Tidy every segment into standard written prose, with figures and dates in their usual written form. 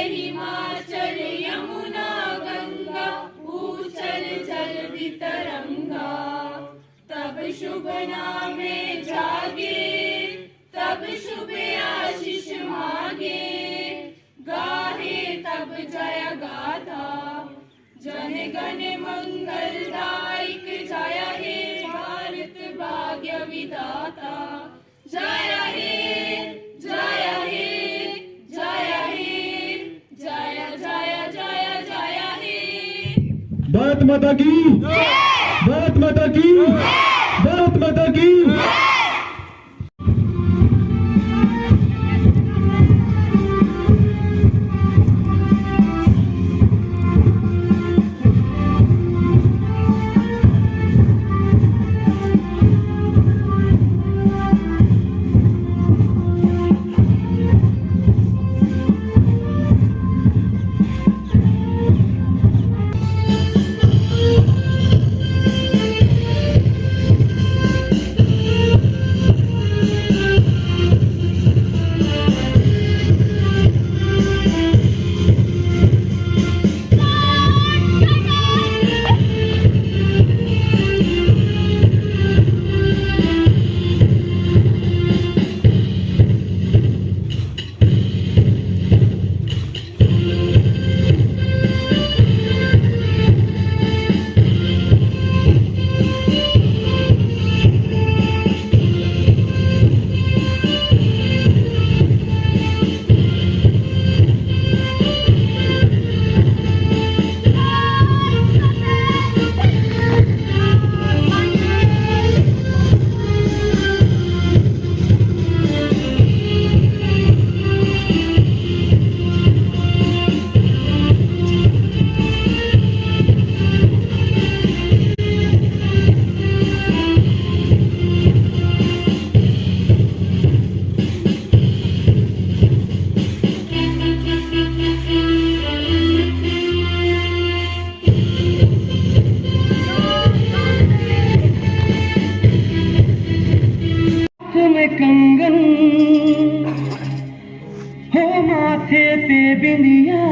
हिमाचल यमुना गंगा ऊचल जल वितरंगा। तब शुभ नामे जागे, तब शुभ आशीष मांगे, गाहे तब जय गाथा। जन गण मंगलदायक जय हे भारत भाग्य विधाता। जय हे जय हे जय हे जय जय जय जय हे। भारत माता की, भारत माता की, भारत माता की। कंगन हो माथे पे बिंदिया,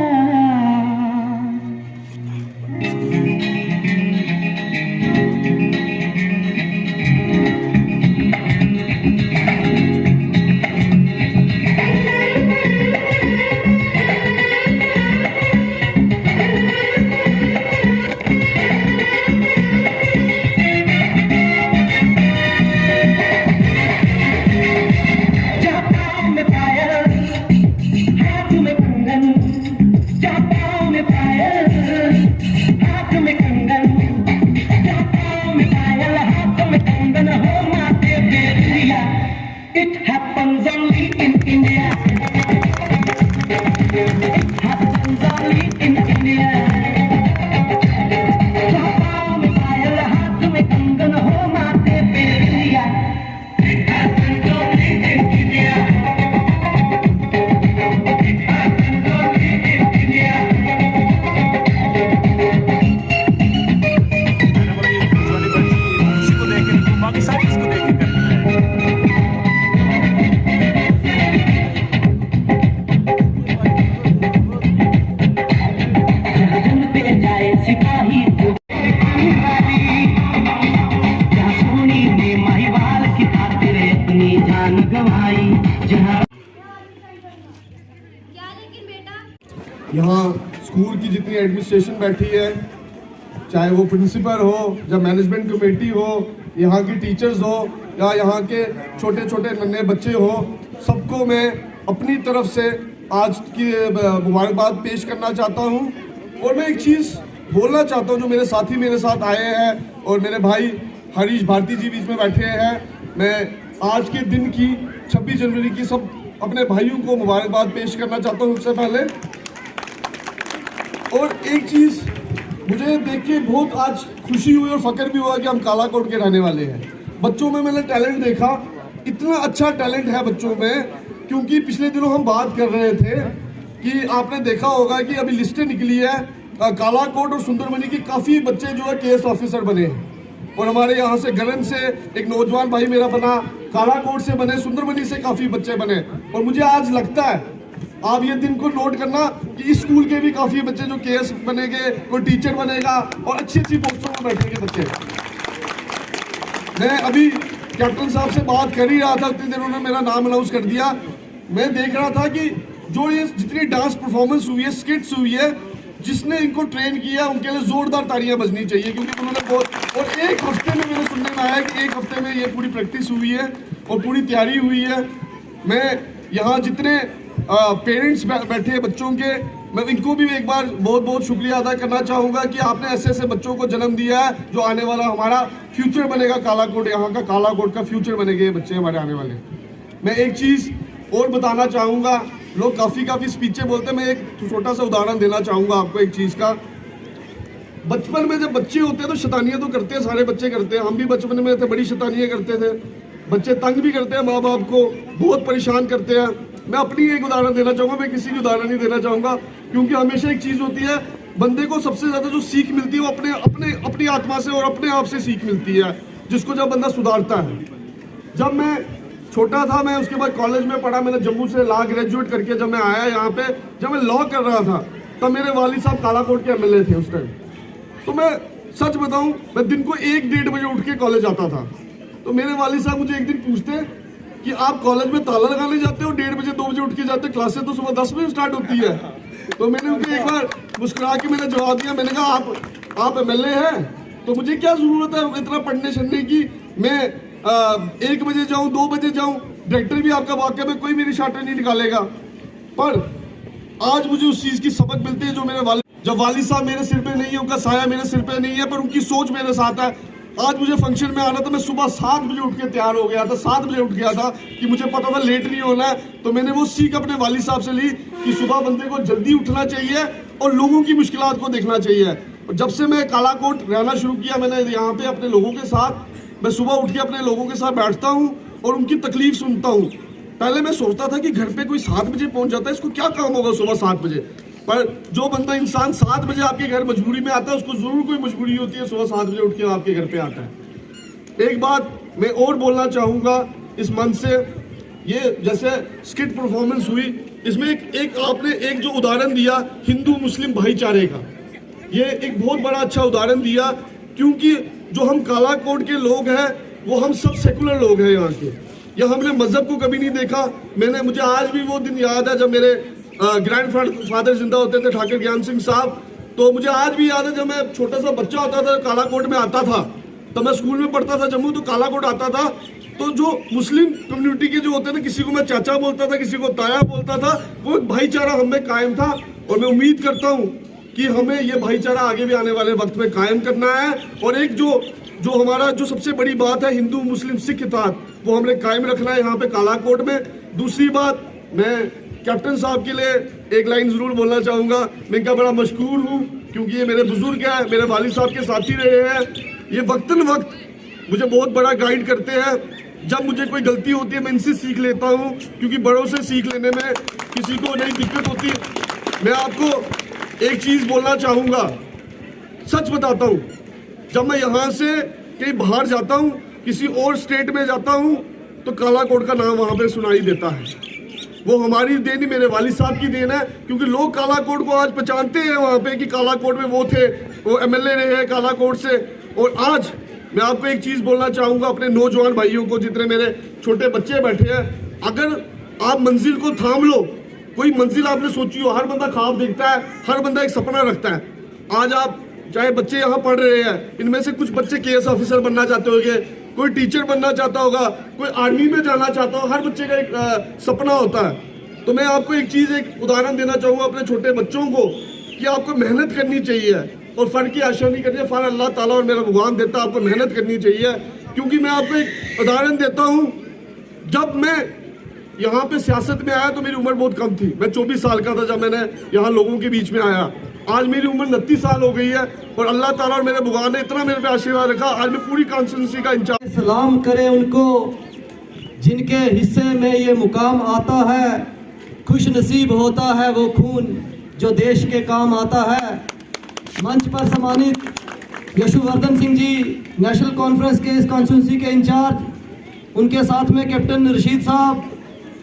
यहाँ स्कूल की जितनी एडमिनिस्ट्रेशन बैठी है, चाहे वो प्रिंसिपल हो या मैनेजमेंट कमेटी हो, यहाँ की टीचर्स हो या यहाँ के छोटे छोटे नन्हे बच्चे हो, सबको मैं अपनी तरफ से आज की मुबारकबाद पेश करना चाहता हूँ। और मैं एक चीज़ बोलना चाहता हूँ, जो मेरे साथी मेरे साथ आए हैं और मेरे भाई हरीश भारती जी बीच में बैठे हैं, मैं आज के दिन की 26 जनवरी की सब अपने भाइयों को मुबारकबाद पेश करना चाहता हूँ सबसे पहले। और एक चीज़ मुझे देख के बहुत आज खुशी हुई और फक्र भी हुआ कि हम कालाकोट के रहने वाले हैं। बच्चों में मैंने टैलेंट देखा, इतना अच्छा टैलेंट है बच्चों में, क्योंकि पिछले दिनों हम बात कर रहे थे कि आपने देखा होगा कि अभी लिस्टें निकली है, कालाकोट और सुंदरबनी की काफ़ी बच्चे जो है केएस ऑफिसर बने हैं। और हमारे यहाँ से गलन से एक नौजवान भाई मेरा बना, कालाकोट से बने, सुंदरबनी से काफ़ी बच्चे बने। और मुझे आज लगता है आप ये दिन को नोट करना कि इस स्कूल के भी काफ़ी बच्चे जो केएस बनेंगे, कोई टीचर बनेगा और अच्छी अच्छी पोस्टों पर बैठेंगे बच्चे। मैं अभी कैप्टन साहब से बात कर ही रहा था, उतनी देर उन्होंने मेरा नाम अनाउंस कर दिया। मैं देख रहा था कि जो ये जितनी डांस परफॉर्मेंस हुई है, स्किट्स हुई है, जिसने इनको ट्रेन किया उनके लिए जोरदार तालियां बजनी चाहिए, क्योंकि उन्होंने बहुत, और एक हफ्ते में मेरे सुनने में आया कि एक हफ्ते में ये पूरी प्रैक्टिस हुई है और पूरी तैयारी हुई है। मैं यहाँ जितने पेरेंट्स बैठे हैं बच्चों के, मैं इनको भी एक बार बहुत बहुत शुक्रिया अदा करना चाहूँगा कि आपने ऐसे ऐसे बच्चों को जन्म दिया है जो आने वाला हमारा फ्यूचर बनेगा। कालाकोट, यहाँ का कालाकोट का फ्यूचर बनेंगे ये बच्चे हमारे आने वाले। मैं एक चीज़ और बताना चाहूँगा, लोग काफ़ी स्पीचें बोलते हैं, मैं एक छोटा सा उदाहरण देना चाहूँगा आपको एक चीज़ का। बचपन में जब बच्चे होते हैं तो शैतानियाँ तो करते हैं, सारे बच्चे करते हैं, हम भी बचपन में थे, बड़ी शैतानियाँ करते थे। बच्चे तंग भी करते हैं, माँ बाप को बहुत परेशान करते हैं। मैं अपनी एक उदाहरण देना चाहूँगा, मैं किसी की उदाहरण नहीं देना चाहूँगा, क्योंकि हमेशा एक चीज़ होती है, बंदे को सबसे ज़्यादा जो सीख मिलती है वो अपनी आत्मा से और अपने आप से सीख मिलती है, जिसको जब बंदा सुधारता है। जब मैं छोटा था, मैं उसके बाद कॉलेज में पढ़ा, मैंने जम्मू से लॉ ग्रेजुएट करके जब मैं आया यहाँ पे, जब मैं लॉ कर रहा था तब मेरे वालिद साहब कालाकोट के एमएलए थे उस टाइम। तो मैं सच बताऊं, मैं दिन को 1-1:30 बजे उठ के कॉलेज आता था। तो मेरे वालिद साहब मुझे एक दिन पूछते कि आप कॉलेज में ताला लगाने जाते हो, 1:30 बजे 2 बजे उठ के जाते, क्लासेस तो सुबह 10 बजे स्टार्ट होती है। तो मैंने उनको एक बार मुस्कुरा के मैंने जवाब दिया, मैंने कहा आप एमएलए हैं तो मुझे क्या जरूरत है इतना पढ़ने छढ़ने की, मैं 1 बजे जाऊं, 2 बजे जाऊं, डायरेक्टर भी आपका वाकई में कोई मेरी शार्टें नहीं निकालेगा। पर आज मुझे उस चीज़ की सबक मिलती है जो मेरे जब वालिद साहब मेरे सिर पे नहीं है, उनका साया मेरे सिर पे नहीं है, पर उनकी सोच मेरे साथ है। आज मुझे फंक्शन में आना था, मैं सुबह 7 बजे उठ के तैयार हो गया था, 7 बजे उठ गया था कि मुझे पता था लेट नहीं होना है। तो मैंने वो सीख अपने वालिद साहब से ली कि सुबह बंदे को जल्दी उठना चाहिए और लोगों की मुश्किलात को देखना चाहिए। और जब से मैं कालाकोट रहना शुरू किया, मैंने यहाँ पे अपने लोगों के साथ, मैं सुबह उठ के अपने लोगों के साथ बैठता हूँ और उनकी तकलीफ सुनता हूँ। पहले मैं सोचता था कि घर पे कोई 7 बजे पहुँच जाता है, इसको क्या काम होगा सुबह 7 बजे। पर जो बंदा इंसान 7 बजे आपके घर मजबूरी में आता है, उसको जरूर कोई मजबूरी होती है, सुबह 7 बजे उठ के आपके घर पे आता है। एक बात मैं और बोलना चाहूँगा इस मंच से, ये जैसे स्किट परफॉर्मेंस हुई, इसमें एक आपने एक जो उदाहरण दिया हिंदू मुस्लिम भाईचारे का, ये एक बहुत बड़ा अच्छा उदाहरण दिया, क्योंकि जो हम कालाकोट के लोग हैं वो हम सब सेकुलर लोग हैं यहाँ के, या हमने मजहब को कभी नहीं देखा। मुझे आज भी वो दिन याद है जब मेरे ग्रैंड फादर जिंदा होते थे, ठाकुर ज्ञान सिंह साहब। तो मुझे आज भी याद है जब मैं छोटा सा बच्चा होता था, कालाकोट में आता था, तो मैं स्कूल में पढ़ता था जम्मू, तो कालाकोट आता था, तो जो मुस्लिम कम्युनिटी के जो होते थे, किसी को मैं चाचा बोलता था, किसी को ताया बोलता था, वो एक भाईचारा हमें कायम था। और मैं उम्मीद करता हूँ कि हमें ये भाईचारा आगे भी आने वाले वक्त में कायम करना है। और एक जो हमारा जो सबसे बड़ी बात है हिंदू मुस्लिम सिख इत्तेहाद, वो हमने कायम रखना है यहाँ पे कालाकोट में। दूसरी बात, मैं कैप्टन साहब के लिए एक लाइन जरूर बोलना चाहूँगा। मैं इनका बड़ा मशकूर हूँ क्योंकि ये मेरे बुजुर्ग हैं, मेरे वालिद साहब के साथी रहे हैं। ये वक्तन वक्त मुझे बहुत बड़ा गाइड करते हैं। जब मुझे कोई गलती होती है मैं इनसे सीख लेता हूँ, क्योंकि बड़ों से सीख लेने में किसी को नहीं दिक्कत होती। मैं आपको एक चीज़ बोलना चाहूँगा, सच बताता हूँ, जब मैं यहाँ से कहीं बाहर जाता हूँ, किसी और स्टेट में जाता हूँ, तो कालाकोट का नाम वहाँ पे सुनाई देता है। वो हमारी देन ही, मेरे वालिद साहब की देन है, क्योंकि लोग कालाकोट को आज पहचानते हैं वहाँ पे कि कालाकोट में वो थे, वो एमएलए रहे हैं कालाकोट से। और आज मैं आपको एक चीज़ बोलना चाहूँगा अपने नौजवान भाइयों को, जितने मेरे छोटे बच्चे बैठे हैं, अगर आप मंजिल को थाम लो, कोई मंजिल आपने सोची हो, हर बंदा ख्वाब देखता है, हर बंदा एक सपना रखता है। आज आप चाहे बच्चे यहाँ पढ़ रहे हैं, इनमें से कुछ बच्चे केएस ऑफिसर बनना चाहते होंगे, कोई टीचर बनना चाहता होगा, कोई आर्मी में जाना चाहता हो, हर बच्चे का एक सपना होता है। तो मैं आपको एक चीज़, एक उदाहरण देना चाहूँगा अपने छोटे बच्चों को, कि आपको मेहनत करनी चाहिए और फल की आशा नहीं करनी है। फल अल्लाह ताला और मेरा भगवान देता, आपको मेहनत करनी चाहिए। क्योंकि मैं आपको एक उदाहरण देता हूँ, जब मैं यहाँ पे सियासत में आया तो मेरी उम्र बहुत कम थी, मैं 24 साल का था जब मैंने यहाँ लोगों के बीच में आया। आज मेरी उम्र 29 साल हो गई है और अल्लाह ताला और मेरे भगवान ने इतना मेरे पे आशीर्वाद रखा, आज मैं पूरी कॉन्स्टिट्यूंसी का इंचार्ज। सलाम करें उनको जिनके हिस्से में ये मुकाम आता है, खुश नसीब होता है वो खून जो देश के काम आता है। मंच पर सम्मानित यशुवर्धन सिंह जी, नेशनल कॉन्फ्रेंस के इस कॉन्स्टिट्यूंसी के इंचार्ज, उनके साथ में कैप्टन रशीद साहब,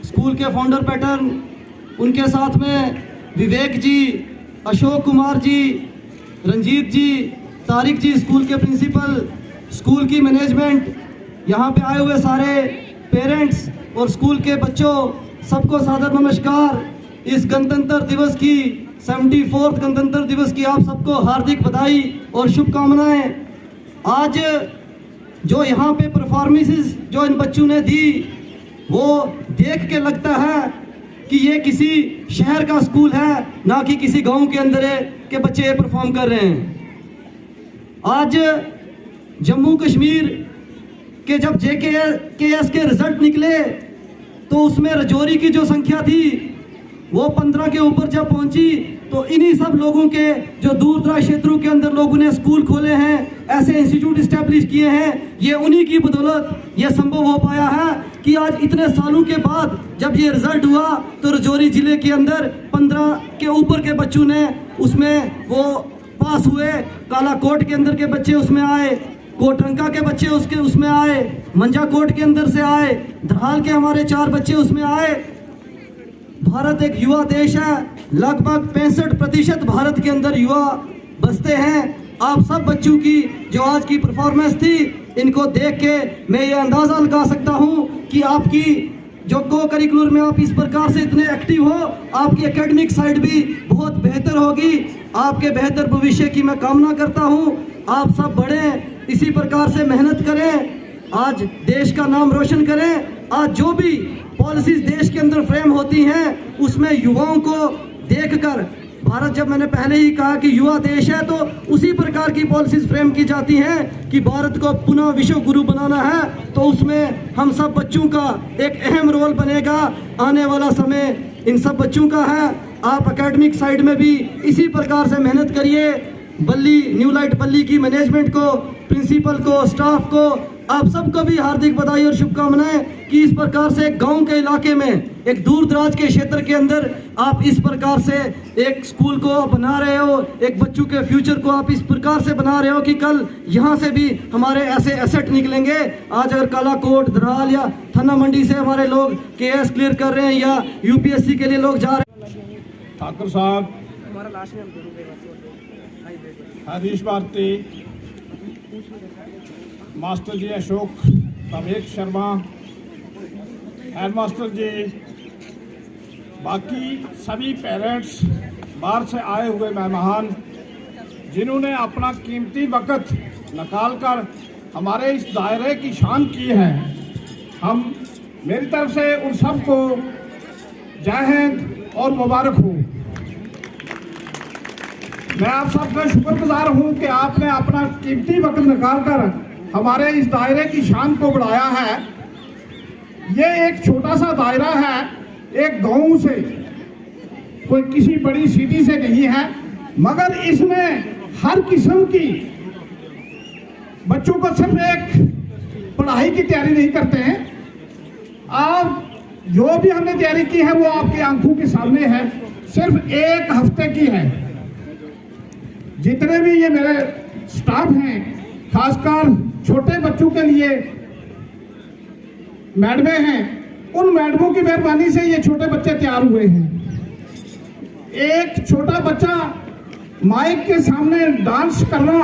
स्कूल के फाउंडर पैटर्न, उनके साथ में विवेक जी, अशोक कुमार जी, रंजीत जी, तारिक जी, स्कूल के प्रिंसिपल, स्कूल की मैनेजमेंट, यहाँ पे आए हुए सारे पेरेंट्स और स्कूल के बच्चों, सबको सादर नमस्कार। इस गणतंत्र दिवस की 74th गणतंत्र दिवस की आप सबको हार्दिक बधाई और शुभकामनाएं। आज जो यहाँ पे परफॉर्मेंसेस जो इन बच्चों ने दी, वो देख के लगता है कि ये किसी शहर का स्कूल है, ना कि किसी गांव के अंदर के बच्चे परफॉर्म कर रहे हैं। आज जम्मू कश्मीर के जब JKS के रिजल्ट निकले तो उसमें राजौरी की जो संख्या थी वो 15 के ऊपर जब पहुंची, तो इन्हीं सब लोगों के जो दूर दराज क्षेत्रों के अंदर लोगों ने स्कूल खोले हैं, ऐसे इंस्टीट्यूट इस्टेब्लिश किए हैं, ये उन्हीं की बदौलत ये संभव हो पाया है कि आज इतने सालों के बाद जब ये रिजल्ट हुआ तो राजौरी जिले के अंदर 15 के ऊपर के बच्चों ने उसमें वो पास हुए। कालाकोट के अंदर के बच्चे उसमें आए, कोटरंका के बच्चे उसमें आए, मंजाकोट के अंदर से आए, धराल के हमारे 4 बच्चे उसमें आए। भारत एक युवा देश है, लगभग 65% भारत के अंदर युवा बसते हैं। आप सब बच्चों की जो आज की परफॉर्मेंस थी, इनको देख के मैं ये अंदाज़ा लगा सकता हूँ कि आपकी जो को करिकुलर में आप इस प्रकार से इतने एक्टिव हो, आपकी एकेडमिक साइड भी बहुत बेहतर होगी। आपके बेहतर भविष्य की मैं कामना करता हूँ। आप सब बढ़ें, इसी प्रकार से मेहनत करें, आज देश का नाम रोशन करें। आज जो भी पॉलिसीज देश के अंदर फ्रेम होती हैं, उसमें युवाओं को देखकर, भारत जब मैंने पहले ही कहा कि युवा देश है, तो उसी प्रकार की पॉलिसीज फ्रेम की जाती हैं कि भारत को पुनः विश्व गुरु बनाना है, तो उसमें हम सब बच्चों का एक अहम रोल बनेगा। आने वाला समय इन सब बच्चों का है। आप एकेडमिक साइड में भी इसी प्रकार से मेहनत करिए। बल्ली, न्यू लाइट बल्ली की मैनेजमेंट को, प्रिंसिपल को, स्टाफ को, आप सबको भी हार्दिक बधाई और शुभकामनाएं कि इस प्रकार से एक गांव के इलाके में, एक दूर दराज के क्षेत्र के अंदर आप इस प्रकार से एक स्कूल को बना रहे हो, एक बच्चों के फ्यूचर को आप इस प्रकार से बना रहे हो कि कल यहाँ से भी हमारे ऐसे एसेट निकलेंगे। आज अगर कालाकोट, धराल या थाना मंडी से हमारे लोग KS क्लियर कर रहे हैं या UPSC के लिए लोग जा रहे हैं। ठाकुर साहब, हरीश भारती, मास्टर जी अशोक, विवेक शर्मा, हेड मास्टर जी, बाकी सभी पेरेंट्स, बाहर से आए हुए मेहमान, जिन्होंने अपना कीमती वक्त निकाल कर हमारे इस दायरे की शान की है, हम मेरी तरफ से उन सबको जय हिंद और मुबारक हो। मैं आप सबका शुक्रगुजार हूँ कि आपने अपना कीमती वक्त निकाल कर हमारे इस दायरे की शान को बढ़ाया है। ये एक छोटा सा दायरा है, एक गांव से, कोई किसी बड़ी सिटी से नहीं है, मगर इसमें हर किस्म की बच्चों को सिर्फ एक पढ़ाई की तैयारी नहीं करते हैं। आप जो भी हमने तैयारी की है वो आपकी आंखों के सामने है, सिर्फ 1 हफ्ते की है। जितने भी ये मेरे स्टाफ हैं, खासकर छोटे बच्चों के लिए मैडमें हैं, उन मैडमों की मेहरबानी से ये छोटे बच्चे तैयार हुए हैं। एक छोटा बच्चा माइक के सामने डांस करना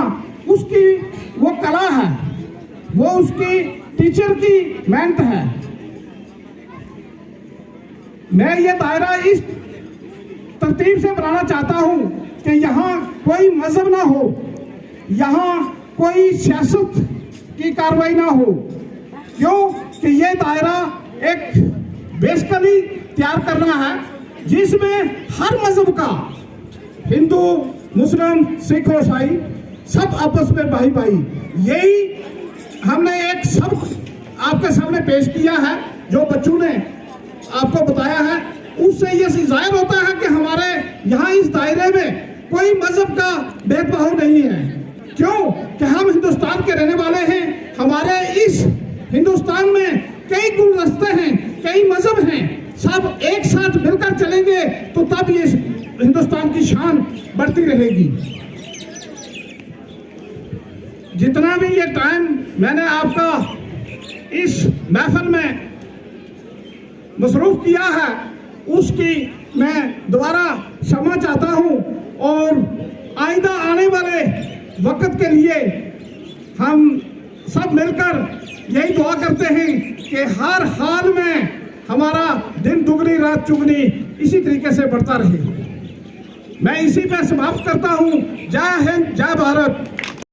उसकी वो कला है, वो उसकी टीचर की मेहनत है। मैं ये दायरा इस तरतीब से बनाना चाहता हूं कि यहाँ कोई मजहब ना हो, यहाँ कोई सियासत की कार्रवाई ना हो, क्यों कि ये दायरा एक बेसिकली तैयार करना है जिसमें हर मजहब का, हिंदू, मुस्लिम, सिख, ईसाई, सब आपस में भाई भाई, यही हमने एक सब आपके सामने पेश किया है। जो बच्चों ने आपको बताया है उससे ये जाहिर होता है कि हमारे यहाँ इस दायरे में कोई मजहब का भेदभाव नहीं है, क्यों कि हम हिंदुस्तान के रहने वाले हैं। हमारे इस हिंदुस्तान में कई गुलदस्ते हैं, कई मजहब हैं, सब एक साथ मिलकर चलेंगे तो तब ये हिंदुस्तान की शान बढ़ती रहेगी। जितना भी ये टाइम मैंने आपका इस महफिल में मसरूफ किया है उसकी मैं दोबारा क्षमा चाहता हूं और आइंदा आने वाले वक्त के लिए हम सब मिलकर यही दुआ करते हैं कि हर हाल में हमारा दिन दुगनी रात चुगनी इसी तरीके से बढ़ता रहे। मैं इसी पे समाप्त करता हूं। जय हिंद, जय भारत।